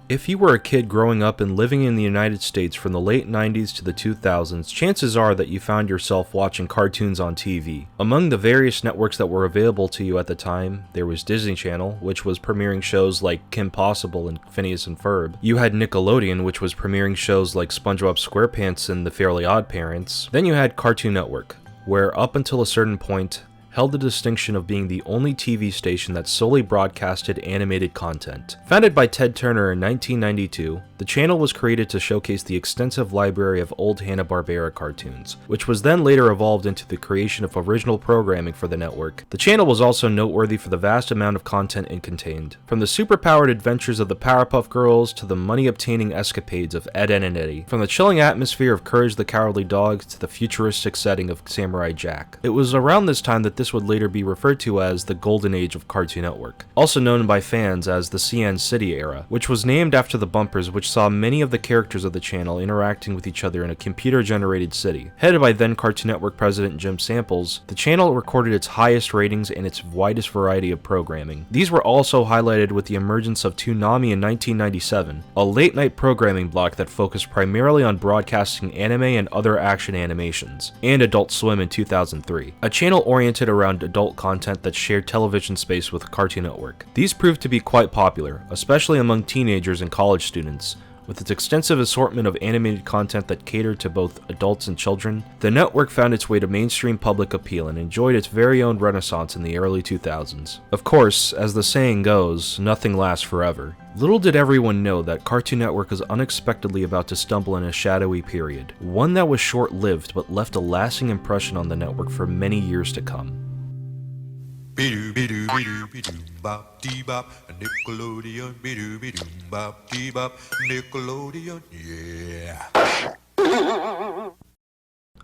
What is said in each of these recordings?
If you were a kid growing up and living in the United States from the late 90s to the 2000s, chances are that you found yourself watching cartoons on TV. Among the various networks that were available to you at the time, there was Disney Channel, which was premiering shows like Kim Possible and Phineas and Ferb. You had Nickelodeon, which was premiering shows like SpongeBob SquarePants and The Fairly Odd Parents. Then you had Cartoon Network, where up until a certain point, held the distinction of being the only TV station that solely broadcasted animated content. Founded by Ted Turner in 1992, the channel was created to showcase the extensive library of old Hanna-Barbera cartoons, which was then later evolved into the creation of original programming for the network. The channel was also noteworthy for the vast amount of content it contained, from the superpowered adventures of the Powerpuff Girls to the money-obtaining escapades of Ed, Edd and Eddy, from the chilling atmosphere of Courage the Cowardly Dog to the futuristic setting of Samurai Jack. It was around this time that this would later be referred to as the Golden Age of Cartoon Network, also known by fans as the CN City era, which was named after the bumpers which saw many of the characters of the channel interacting with each other in a computer-generated city. Headed by then Cartoon Network president Jim Samples, the channel recorded its highest ratings and its widest variety of programming. These were also highlighted with the emergence of Toonami in 1997, a late-night programming block that focused primarily on broadcasting anime and other action animations, and Adult Swim in 2003, a channel oriented around adult content that shared television space with Cartoon Network. These proved to be quite popular, especially among teenagers and college students. With its extensive assortment of animated content that catered to both adults and children, the network found its way to mainstream public appeal and enjoyed its very own renaissance in the early 2000s. Of course, as the saying goes, nothing lasts forever. Little did everyone know that Cartoon Network was unexpectedly about to stumble in a shadowy period, one that was short-lived but left a lasting impression on the network for many years to come. Bop dee bop, Nickelodeon, bop dee bop, Nickelodeon, yeah.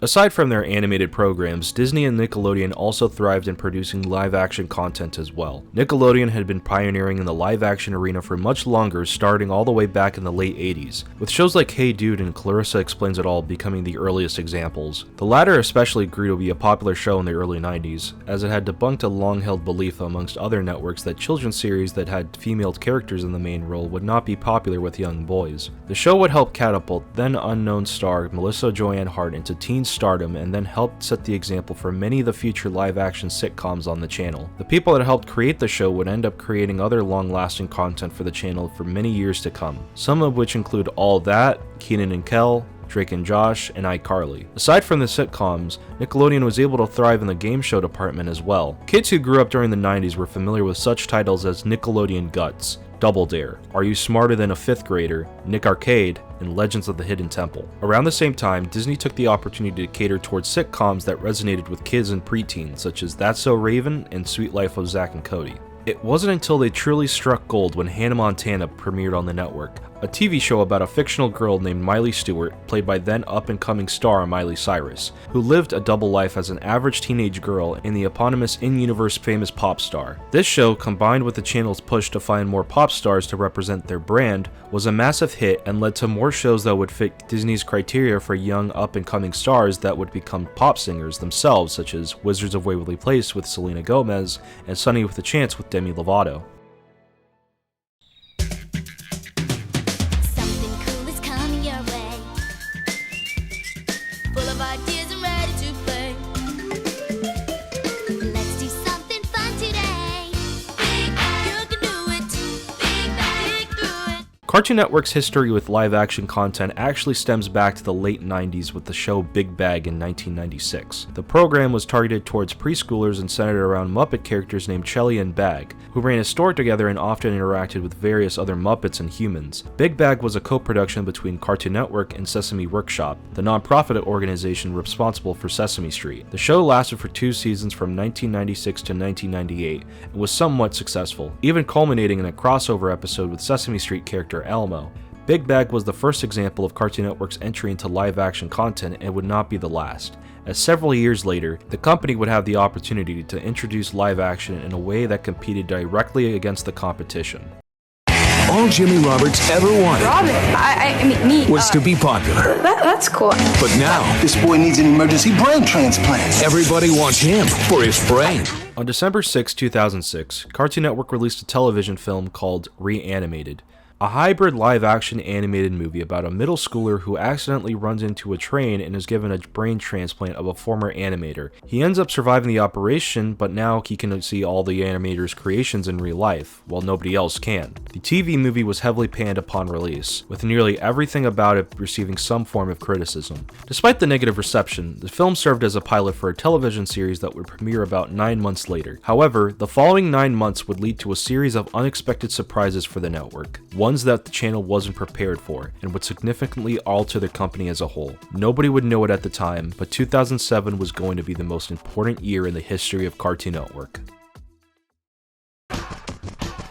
Aside from their animated programs, Disney and Nickelodeon also thrived in producing live-action content as well. Nickelodeon had been pioneering in the live-action arena for much longer, starting all the way back in the late 80s, with shows like Hey Dude and Clarissa Explains It All becoming the earliest examples. The latter especially grew to be a popular show in the early 90s, as it had debunked a long-held belief amongst other networks that children's series that had female characters in the main role would not be popular with young boys. The show would help catapult then-unknown star Melissa Joanne Hart into teen stardom and then helped set the example for many of the future live-action sitcoms on the channel. The people that helped create the show would end up creating other long-lasting content for the channel for many years to come, some of which include All That, Kenan and Kel, Drake and Josh, and iCarly. Aside from the sitcoms, Nickelodeon was able to thrive in the game show department as well. Kids who grew up during the 90s were familiar with such titles as Nickelodeon Guts, Double Dare, Are You Smarter Than a Fifth Grader, Nick Arcade, and Legends of the Hidden Temple. Around the same time, Disney took the opportunity to cater towards sitcoms that resonated with kids and preteens, such as That's So Raven and Sweet Life of Zack and Cody. It wasn't until they truly struck gold when Hannah Montana premiered on the network, a TV show about a fictional girl named Miley Stewart, played by then up-and-coming star Miley Cyrus, who lived a double life as an average teenage girl and the eponymous in-universe famous pop star. This show, combined with the channel's push to find more pop stars to represent their brand, was a massive hit and led to more shows that would fit Disney's criteria for young up-and-coming stars that would become pop singers themselves, such as Wizards of Waverly Place with Selena Gomez and Sunny with a Chance with Demi Lovato. Cartoon Network's history with live-action content actually stems back to the late 90s with the show Big Bag in 1996. The program was targeted towards preschoolers and centered around Muppet characters named Chelly and Bag, who ran a store together and often interacted with various other Muppets and humans. Big Bag was a co-production between Cartoon Network and Sesame Workshop, the non-profit organization responsible for Sesame Street. The show lasted for 2 seasons from 1996 to 1998 and was somewhat successful, even culminating in a crossover episode with Sesame Street character Elmo. Big Bag was the first example of Cartoon Network's entry into live-action content and would not be the last, as several years later, the company would have the opportunity to introduce live-action in a way that competed directly against the competition. All Jimmy Roberts ever wanted was to be popular. That's cool. But now, this boy needs an emergency brain transplant. Everybody wants him for his brain. On December 6, 2006, Cartoon Network released a television film called Reanimated, a hybrid live-action animated movie about a middle schooler who accidentally runs into a train and is given a brain transplant of a former animator. He ends up surviving the operation, but now he can see all the animator's creations in real life, while nobody else can. The TV movie was heavily panned upon release, with nearly everything about it receiving some form of criticism. Despite the negative reception, the film served as a pilot for a television series that would premiere about 9 months later. However, the following 9 months would lead to a series of unexpected surprises for the network, ones that the channel wasn't prepared for, and would significantly alter the company as a whole. Nobody would know it at the time, but 2007 was going to be the most important year in the history of Cartoon Network.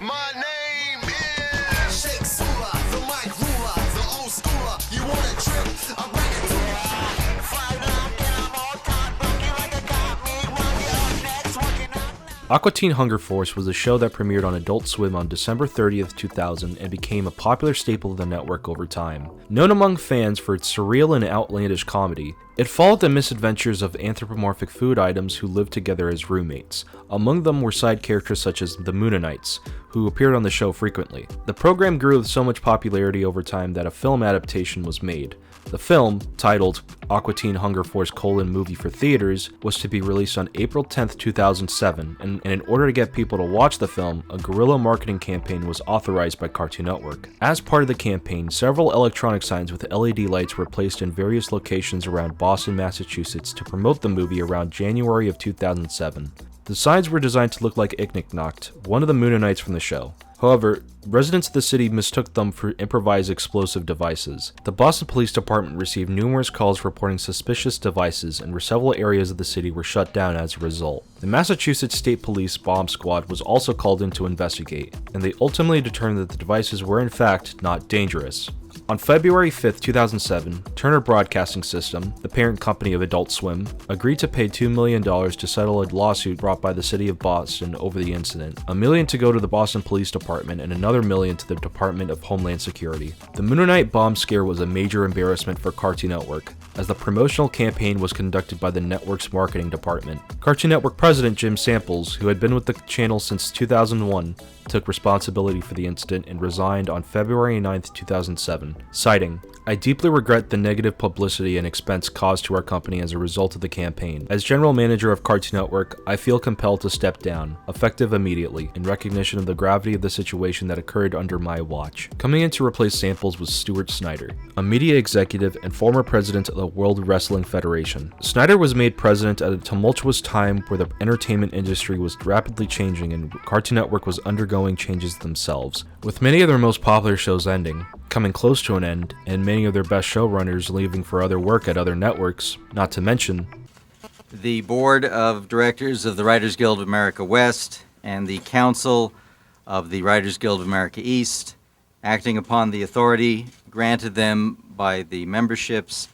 My name is Shake Sula, the mic ruler, the old schooler. You want a trip? I'm bringing to you. Five up and I'm all caught, bucky like a cop. Me while you're next working out. Aqua Teen Hunger Force was a show that premiered on Adult Swim on December 30th, 2000 and became a popular staple of the network over time. Known among fans for its surreal and outlandish comedy, it followed the misadventures of anthropomorphic food items who lived together as roommates. Among them were side characters such as the Moonanites, who appeared on the show frequently. The program grew with so much popularity over time that a film adaptation was made. The film, titled Aqua Teen Hunger Force: Movie for Theaters, was to be released on April 10th, 2007, and in order to get people to watch the film, a guerrilla marketing campaign was authorized by Cartoon Network. As part of the campaign, several electronic signs with LED lights were placed in various locations around Boston, Massachusetts to promote the movie around January of 2007. The signs were designed to look like Icknicknocked, one of the Moonanites from the show. However, residents of the city mistook them for improvised explosive devices. The Boston Police Department received numerous calls reporting suspicious devices, and several areas of the city were shut down as a result. The Massachusetts State Police Bomb Squad was also called in to investigate, and they ultimately determined that the devices were in fact not dangerous. On February 5th, 2007, Turner Broadcasting System, the parent company of Adult Swim, agreed to pay $2 million to settle a lawsuit brought by the city of Boston over the incident, $1 million to go to the Boston Police Department, and another $1 million to the Department of Homeland Security. The Moonanite bomb scare was a major embarrassment for Cartoon Network, as the promotional campaign was conducted by the network's marketing department. Cartoon Network president Jim Samples, who had been with the channel since 2001, took responsibility for the incident and resigned on February 9, 2007, citing, "I deeply regret the negative publicity and expense caused to our company as a result of the campaign. As general manager of Cartoon Network, I feel compelled to step down, effective immediately, in recognition of the gravity of the situation that occurred under my watch." Coming in to replace Samples was Stuart Snyder, a media executive and former president of the World Wrestling Federation. Snyder was made president at a tumultuous time where the entertainment industry was rapidly changing and Cartoon Network was undergoing changes themselves, with many of their most popular shows ending, coming close to an end, and many of their best showrunners leaving for other work at other networks, not to mention the Board of Directors of the Writers Guild of America West and the Council of the Writers Guild of America East, acting upon the authority granted them by the memberships,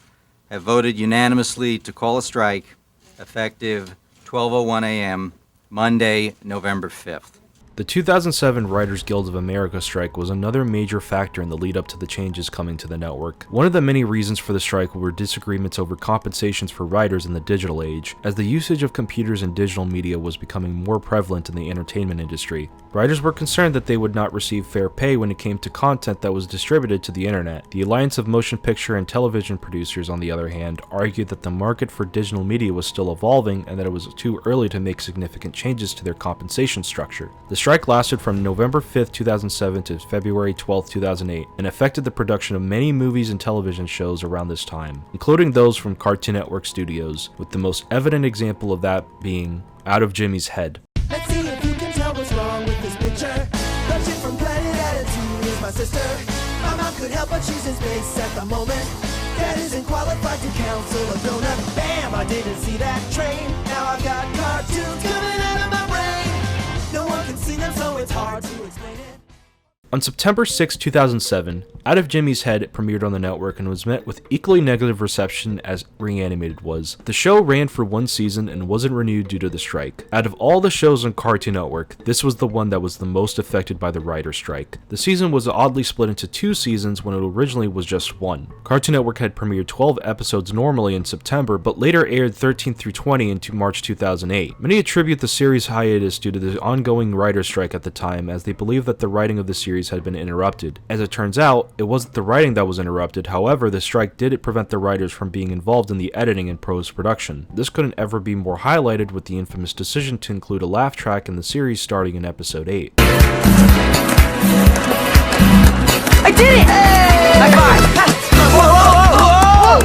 have voted unanimously to call a strike effective 12:01 a.m. Monday, November 5th. The 2007 Writers Guild of America strike was another major factor in the lead up to the changes coming to the network. One of the many reasons for the strike were disagreements over compensations for writers in the digital age, as the usage of computers and digital media was becoming more prevalent in the entertainment industry. Writers were concerned that they would not receive fair pay when it came to content that was distributed to the internet. The Alliance of Motion Picture and Television Producers, on the other hand, argued that the market for digital media was still evolving and that it was too early to make significant changes to their compensation structure. The strike lasted from November 5th, 2007 to February 12th, 2008, and affected the production of many movies and television shows around this time, including those from Cartoon Network Studios, with the most evident example of that being Out of Jimmy's Head. Let's see if you can tell what's wrong with this picture. The chick from Planet Attitude is my sister. My mom could help, but she's in space at the moment. Dad isn't qualified to counsel a grown-up. Bam! I didn't see that train. Now I've got cartoons coming out of my brain. No one can see them, so it's hard to explain it. On September 6, 2007, Out of Jimmy's Head premiered on the network and was met with equally negative reception as Reanimated was. The show ran for one season and wasn't renewed due to the strike. Out of all the shows on Cartoon Network, this was the one that was the most affected by the writer's strike. The season was oddly split into 2 seasons when it originally was just 1. Cartoon Network had premiered 12 episodes normally in September, but later aired 13 through 20 into March 2008. Many attribute the series hiatus due to the ongoing writer's strike at the time, as they believe that the writing of the series series had been interrupted. As it turns out, it wasn't the writing that was interrupted, however, the strike did prevent the writers from being involved in the editing and post-production. This couldn't ever be more highlighted with the infamous decision to include a laugh track in the series starting in episode 8. I did it! High five! Whoa, whoa, whoa, whoa!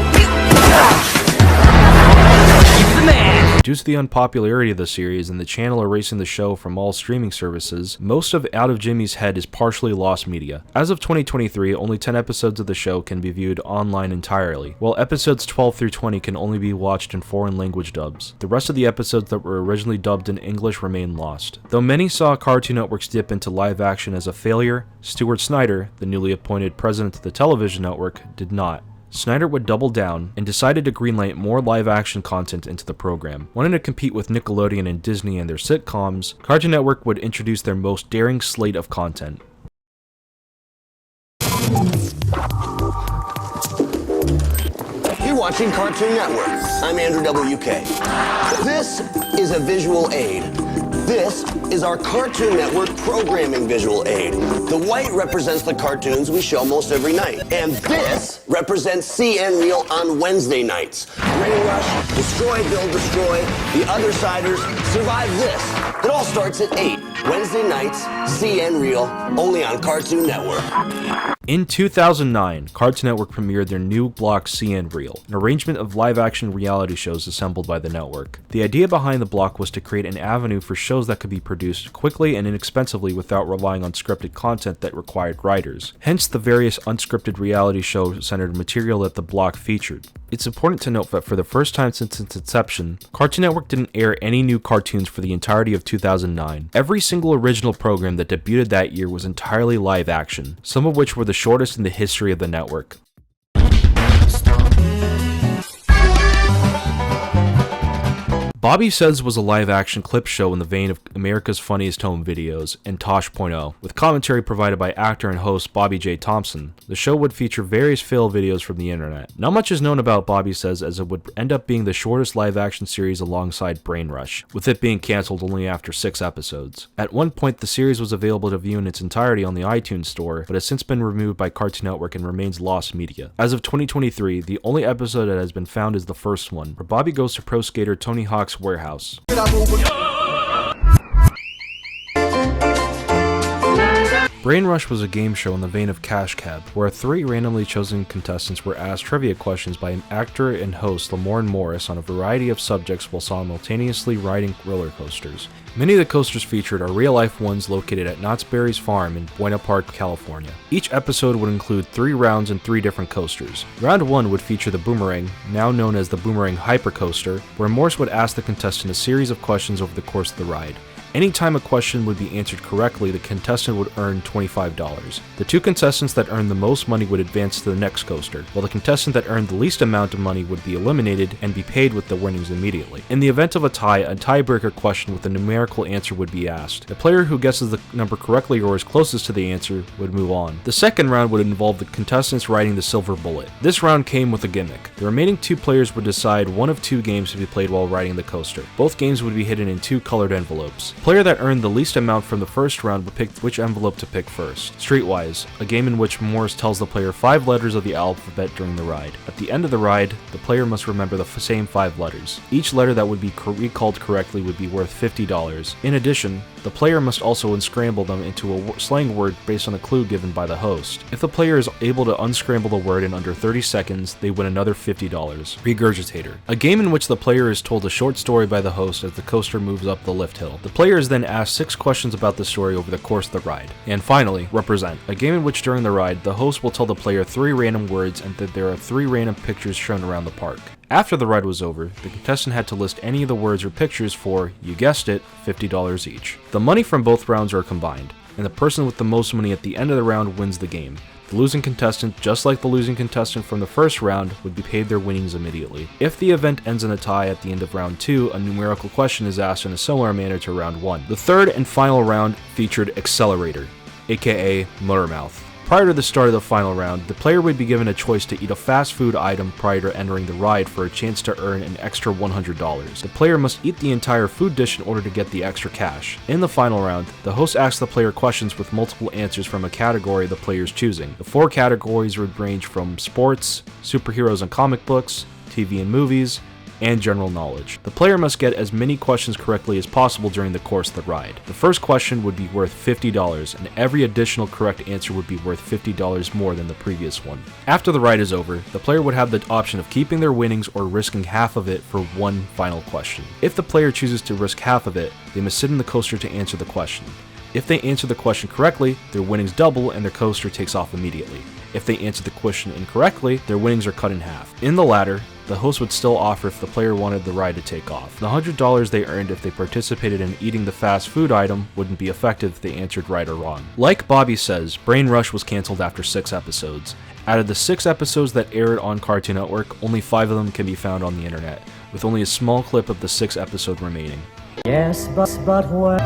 He's the man! Due to the unpopularity of the series and the channel erasing the show from all streaming services, most of Out of Jimmy's Head is partially lost media. As of 2023, only 10 episodes of the show can be viewed online entirely, while episodes 12 through 20 can only be watched in foreign language dubs. The rest of the episodes that were originally dubbed in English remain lost. Though many saw Cartoon Network's dip into live action as a failure, Stuart Snyder, the newly appointed president of the television network, did not. Snyder would double down and decided to greenlight more live-action content into the program. Wanting to compete with Nickelodeon and Disney and their sitcoms, Cartoon Network would introduce their most daring slate of content. You're watching Cartoon Network. I'm Andrew WK. This is a visual aid. This is our Cartoon Network programming visual aid. The white represents the cartoons we show most every night. And this represents CN Reel on Wednesday nights. Brain Rush, Destroy, Build, Destroy, The Othersiders, Survive This. It all starts at 8. Wednesday nights, CN Reel, only on Cartoon Network. In 2009, Cartoon Network premiered their new block CN Reel, an arrangement of live-action reality shows assembled by the network. The idea behind the block was to create an avenue for shows that could be produced quickly and inexpensively without relying on scripted content that required writers. Hence the various unscripted reality show-centered material that the block featured. It's important to note that for the first time since its inception, Cartoon Network didn't air any new cartoons for the entirety of 2009. Every single original program that debuted that year was entirely live action, some of which were the shortest in the history of the network. Bobbe Says was a live-action clip show in the vein of America's Funniest Home Videos and Tosh.0, with commentary provided by actor and host Bobby J. Thompson. The show would feature various fail videos from the internet. Not much is known about Bobbe Says, as it would end up being the shortest live-action series alongside Brain Rush, with it being cancelled only after 6 episodes. At one point, the series was available to view in its entirety on the iTunes Store, but has since been removed by Cartoon Network and remains lost media. As of 2023, the only episode that has been found is the first one, where Bobby goes to pro skater Tony Hawk's warehouse. Brain Rush was a game show in the vein of Cash Cab, where 3 randomly chosen contestants were asked trivia questions by an actor and host Lamorne Morris on a variety of subjects while simultaneously riding roller coasters. Many of the coasters featured are real-life ones located at Knott's Berry's farm in Buena Park, California. Each episode would include 3 rounds and 3 different coasters. Round 1 would feature the Boomerang, now known as the Boomerang Hypercoaster, where Morse would ask the contestant a series of questions over the course of the ride. Anytime a question would be answered correctly, the contestant would earn $25. The 2 contestants that earned the most money would advance to the next coaster, while the contestant that earned the least amount of money would be eliminated and be paid with the winnings immediately. In the event of a tiebreaker question with a numerical answer would be asked. The player who guesses the number correctly or is closest to the answer would move on. The second round would involve the contestants riding the silver bullet. This round came with a gimmick. The remaining 2 players would decide one of 2 games to be played while riding the coaster. Both games would be hidden in 2 colored envelopes. The player that earned the least amount from the first round would pick which envelope to pick first. Streetwise, a game in which Morse tells the player 5 letters of the alphabet during the ride. At the end of the ride, the player must remember the same 5 letters. Each letter that would be recalled correctly would be worth $50. In addition, the player must also unscramble them into a slang word based on a clue given by the host. If the player is able to unscramble the word in under 30 seconds, they win another $50. Regurgitator, a game in which the player is told a short story by the host as the coaster moves up the lift hill. The player is then asked 6 questions about the story over the course of the ride. And finally, Represent, a game in which during the ride, the host will tell the player 3 random words and that there are 3 random pictures shown around the park. After the ride was over, the contestant had to list any of the words or pictures for, you guessed it, $50 each. The money from both rounds are combined, and the person with the most money at the end of the round wins the game. The losing contestant, just like the losing contestant from the first round, would be paid their winnings immediately. If the event ends in a tie at the end of round 2, a numerical question is asked in a similar manner to round 1. The third and final round featured Accelerator, aka Muttermouth. Prior to the start of the final round, the player would be given a choice to eat a fast food item prior to entering the ride for a chance to earn an extra $100. The player must eat the entire food dish in order to get the extra cash. In the final round, the host asks the player questions with multiple answers from a category the player is choosing. The 4 categories would range from sports, superheroes and comic books, TV and movies, and general knowledge. The player must get as many questions correctly as possible during the course of the ride. The first question would be worth $50, and every additional correct answer would be worth $50 more than the previous one. After the ride is over, the player would have the option of keeping their winnings or risking half of it for one final question. If the player chooses to risk half of it, they must sit in the coaster to answer the question. If they answer the question correctly, their winnings double and their coaster takes off immediately. If they answer the question incorrectly, their winnings are cut in half. In the latter, the host would still offer if the player wanted the ride to take off. The $100 they earned if they participated in eating the fast food item wouldn't be effective if they answered right or wrong. Like Bobbe Says, Brain Rush was cancelled after 6 episodes. Out of the 6 episodes that aired on Cartoon Network, only 5 of them can be found on the internet, with only a small clip of the 6th episode remaining. Yes, but what?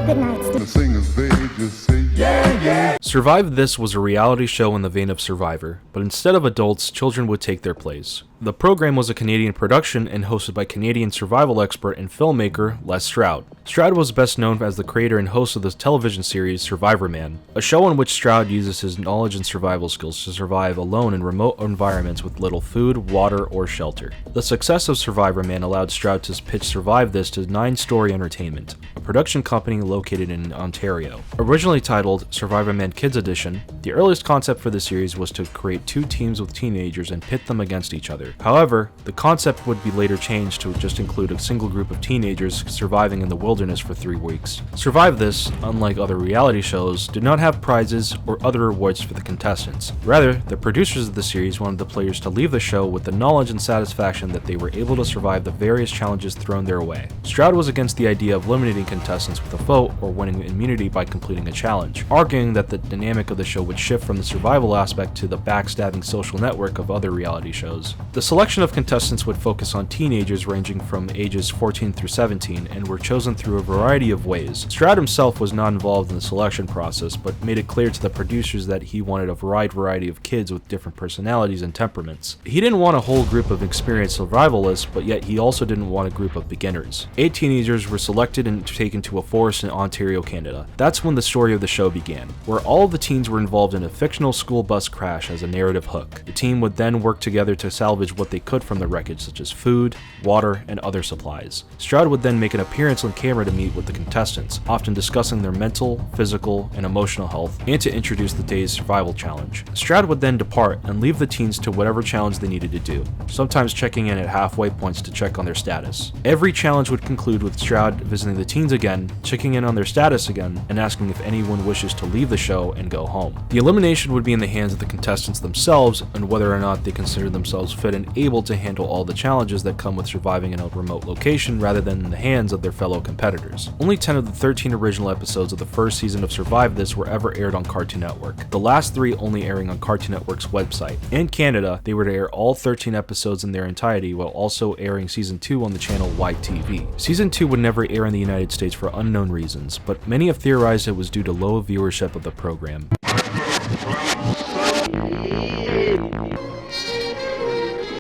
Good night, Steve. The singers, they just say, yeah, yeah. Survive This was a reality show in the vein of Survivor, but instead of adults, children would take their place. The program was a Canadian production and hosted by Canadian survival expert and filmmaker Les Stroud. Stroud was best known as the creator and host of the television series Survivor Man, a show in which Stroud uses his knowledge and survival skills to survive alone in remote environments with little food, water, or shelter. The success of Survivor Man allowed Stroud to pitch Survive This to 9 Story Entertainment, a production company located in Ontario. Originally titled Survivor Man Kids Edition, the earliest concept for the series was to create 2 teams with teenagers and pit them against each other. However, the concept would be later changed to just include a single group of teenagers surviving in the wilderness for 3 weeks. Survive This, unlike other reality shows, did not have prizes or other rewards for the contestants. Rather, the producers of the series wanted the players to leave the show with the knowledge and satisfaction that they were able to survive the various challenges thrown their way. Stroud was against the idea of eliminating contestants with a vote or winning immunity by completing a challenge, arguing that the dynamic of the show would shift from the survival aspect to the backstabbing social network of other reality shows. The selection of contestants would focus on teenagers ranging from ages 14 through 17 and were chosen through a variety of ways. Stroud himself was not involved in the selection process, but made it clear to the producers that he wanted a wide variety of kids with different personalities and temperaments. He didn't want a whole group of experienced survivalists, but yet he also didn't want a group of beginners. 8 teenagers were selected and taken to a forest in Ontario, Canada. That's when the story of the show began, where all of the teens were involved in a fictional school bus crash as a narrative hook. The team would then work together to salvage what they could from the wreckage, such as food, water, and other supplies. Stroud would then make an appearance on camera to meet with the contestants, often discussing their mental, physical, and emotional health, and to introduce the day's survival challenge. Stroud would then depart and leave the teens to whatever challenge they needed to do, sometimes checking in at halfway points to check on their status. Every challenge would conclude with Stroud visiting the teens again, checking in on their status again, and asking if anyone wishes to leave the show and go home. The elimination would be in the hands of the contestants themselves and whether or not they consider themselves fit and able to handle all the challenges that come with surviving in a remote location rather than in the hands of their fellow competitors. Only 10 of the 13 original episodes of the first season of Survive This were ever aired on Cartoon Network, the last 3 only airing on Cartoon Network's website. In Canada, they were to air all 13 episodes in their entirety while also airing Season 2 on the channel YTV. Season 2 would never air in the United States for unknown reasons, but many have theorized it was due to low viewership of the program.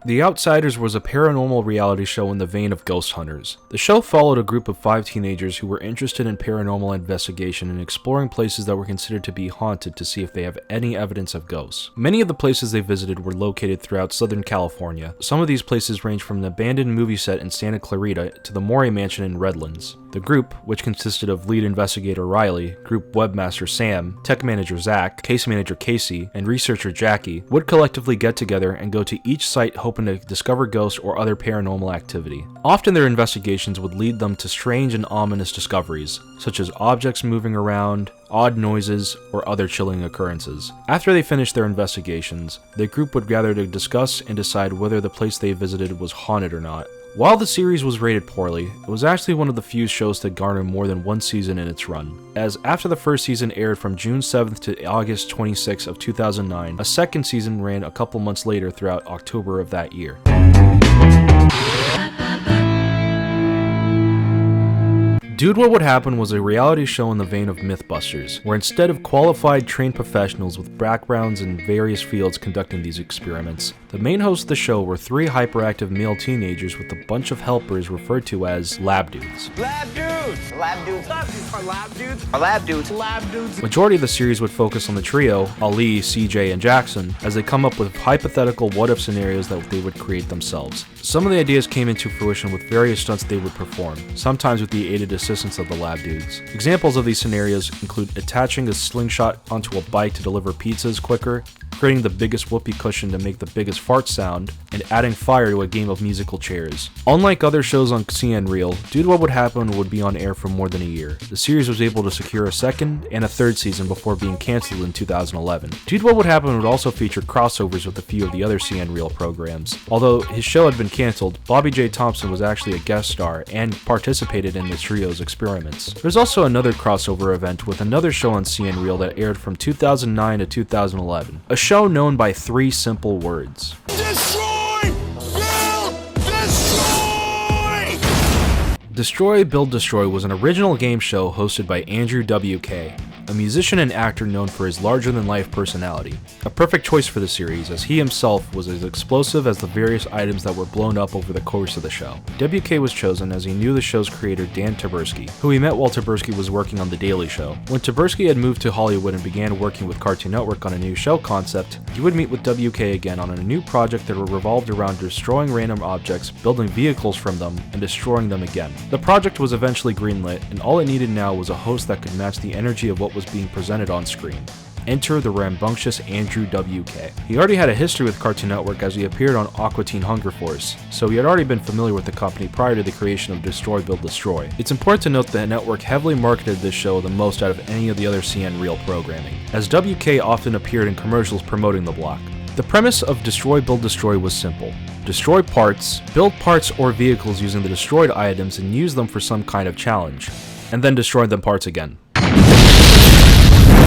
The Outsiders was a paranormal reality show in the vein of Ghost Hunters. The show followed a group of 5 teenagers who were interested in paranormal investigation and exploring places that were considered to be haunted to see if they have any evidence of ghosts. Many of the places they visited were located throughout Southern California. Some of these places range from an abandoned movie set in Santa Clarita to the Morey Mansion in Redlands. The group, which consisted of lead investigator Riley, group webmaster Sam, tech manager Zach, case manager Casey, and researcher Jackie, would collectively get together and go to each site hoping to discover ghosts or other paranormal activity. Often their investigations would lead them to strange and ominous discoveries, such as objects moving around, odd noises, or other chilling occurrences. After they finished their investigations, the group would gather to discuss and decide whether the place they visited was haunted or not. While the series was rated poorly, it was actually one of the few shows to garner more than 1 season in its run, as after the first season aired from June 7th to August 26th of 2009, a second season ran a couple months later throughout October of that year. Dude, What Would Happen was a reality show in the vein of Mythbusters, where instead of qualified trained professionals with backgrounds in various fields conducting these experiments, the main hosts of the show were 3 hyperactive male teenagers with a bunch of helpers referred to as lab dudes. Lab dudes! Lab dudes! Lab dudes! Are lab dudes? Are lab dudes? Lab dudes! Majority of the series would focus on the trio, Ali, CJ, and Jackson, as they come up with hypothetical what-if scenarios that they would create themselves. Some of the ideas came into fruition with various stunts they would perform, sometimes with the aided assistance of the lab dudes. Examples of these scenarios include attaching a slingshot onto a bike to deliver pizzas quicker, creating the biggest whoopee cushion to make the biggest fart sound, and adding fire to a game of musical chairs. Unlike other shows on CN Real, Dude, What Would Happen would be on air for more than a year. The series was able to secure a second and a third season before being cancelled in 2011. Dude, What Would Happen would also feature crossovers with a few of the other CN Real programs. Although his show had been cancelled, Bobby J. Thompson was actually a guest star and participated in the trio's experiments. There's also another crossover event with another show on CN Real that aired from 2009 to 2011. A show known by 3 simple words. Destroy! Build! Destroy! Destroy, Build, Destroy was an original game show hosted by Andrew WK, a musician and actor known for his larger-than-life personality. A perfect choice for the series, as he himself was as explosive as the various items that were blown up over the course of the show. WK was chosen as he knew the show's creator Dan Taberski, who he met while Taberski was working on The Daily Show. When Taberski had moved to Hollywood and began working with Cartoon Network on a new show concept, he would meet with WK again on a new project that revolved around destroying random objects, building vehicles from them, and destroying them again. The project was eventually greenlit, and all it needed now was a host that could match the energy of what was being presented on screen. Enter the rambunctious Andrew WK. He already had a history with Cartoon Network as he appeared on Aqua Teen Hunger Force, so he had already been familiar with the company prior to the creation of Destroy, Build, Destroy. It's important to note that the network heavily marketed this show the most out of any of the other CN Real programming, as WK often appeared in commercials promoting the block. The premise of Destroy, Build, Destroy was simple. Destroy parts, build parts or vehicles using the destroyed items and use them for some kind of challenge, and then destroy them parts again.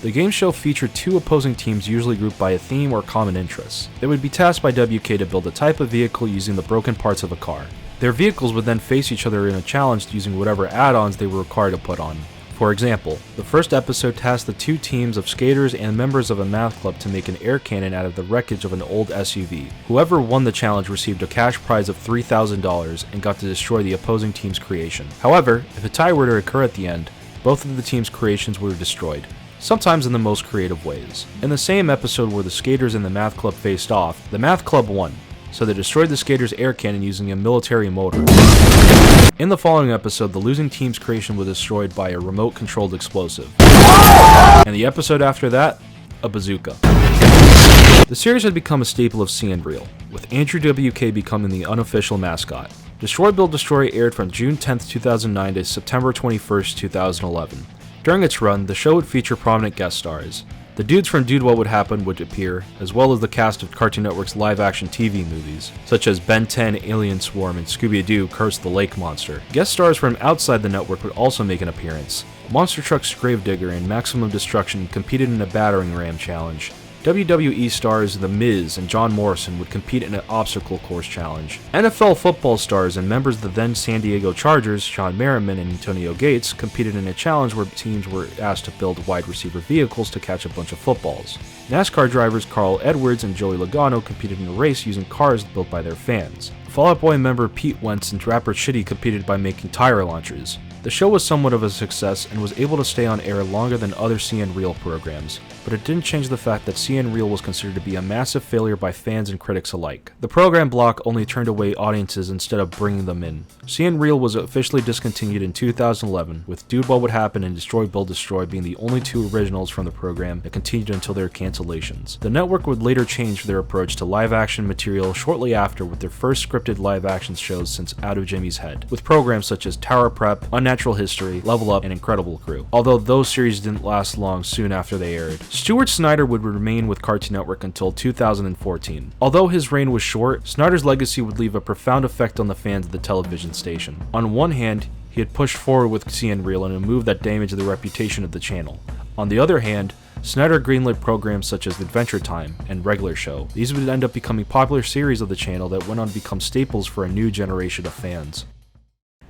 The game show featured 2 opposing teams usually grouped by a theme or common interests. They would be tasked by WK to build a type of vehicle using the broken parts of a car. Their vehicles would then face each other in a challenge using whatever add-ons they were required to put on. For example, the first episode tasked the 2 teams of skaters and members of a math club to make an air cannon out of the wreckage of an old SUV. Whoever won the challenge received a cash prize of $3,000 and got to destroy the opposing team's creation. However, if a tie were to occur at the end, both of the team's creations were destroyed, sometimes in the most creative ways. In the same episode where the skaters and the math club faced off, the math club won, so they destroyed the skaters' air cannon using a military motor. In the following episode, the losing team's creation was destroyed by a remote-controlled explosive. And the episode after that, a bazooka. The series had become a staple of CN Real, with Andrew WK becoming the unofficial mascot. Destroy, Build, Destroy aired from June 10, 2009 to September 21, 2011. During its run, the show would feature prominent guest stars. The dudes from Dude, What Would Happen would appear, as well as the cast of Cartoon Network's live-action TV movies, such as Ben 10, Alien Swarm, and Scooby-Doo, Curse the Lake Monster. Guest stars from outside the network would also make an appearance. Monster Truck's Gravedigger and Maximum Destruction competed in a battering ram challenge. WWE stars The Miz and John Morrison would compete in an obstacle course challenge. NFL football stars and members of the then San Diego Chargers, Sean Merriman and Antonio Gates, competed in a challenge where teams were asked to build wide receiver vehicles to catch a bunch of footballs. NASCAR drivers Carl Edwards and Joey Logano competed in a race using cars built by their fans. Fall Out Boy member Pete Wentz and rapper Shitty competed by making tire launchers. The show was somewhat of a success and was able to stay on air longer than other CN Real programs, but it didn't change the fact that CN Real was considered to be a massive failure by fans and critics alike. The program block only turned away audiences instead of bringing them in. CN Real was officially discontinued in 2011, with Dude, What Would Happen and Destroy, Build, Destroy being the only 2 originals from the program that continued until their cancellations. The network would later change their approach to live-action material shortly after with their first scripted live-action shows since Out of Jimmy's Head, with programs such as Tower Prep, Unnatural History, Level Up, and Incredible Crew, although those series didn't last long soon after they aired. Stuart Snyder would remain with Cartoon Network until 2014. Although his reign was short, Snyder's legacy would leave a profound effect on the fans of the television station. On one hand, he had pushed forward with CN Real in a move that damaged the reputation of the channel. On the other hand, Snyder greenlit programs such as Adventure Time and Regular Show. These would end up becoming popular series of the channel that went on to become staples for a new generation of fans.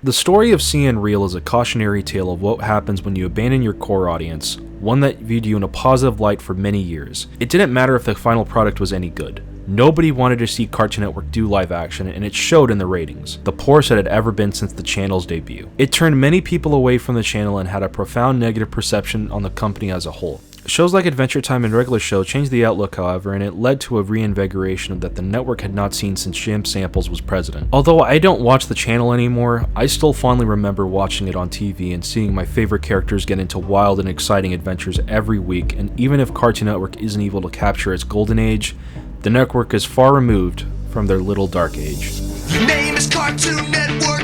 The story of CN Real is a cautionary tale of what happens when you abandon your core audience, one that viewed you in a positive light for many years. It didn't matter if the final product was any good. Nobody wanted to see Cartoon Network do live action, and it showed in the ratings, the poorest it had ever been since the channel's debut. It turned many people away from the channel and had a profound negative perception on the company as a whole. Shows like Adventure Time and Regular Show changed the outlook, however, and it led to a reinvigoration that the network had not seen since Jim Samples was president. Although I don't watch the channel anymore, I still fondly remember watching it on TV and seeing my favorite characters get into wild and exciting adventures every week, and even if Cartoon Network isn't able to capture its golden age, the network is far removed from their little dark age. Your name is Cartoon Network.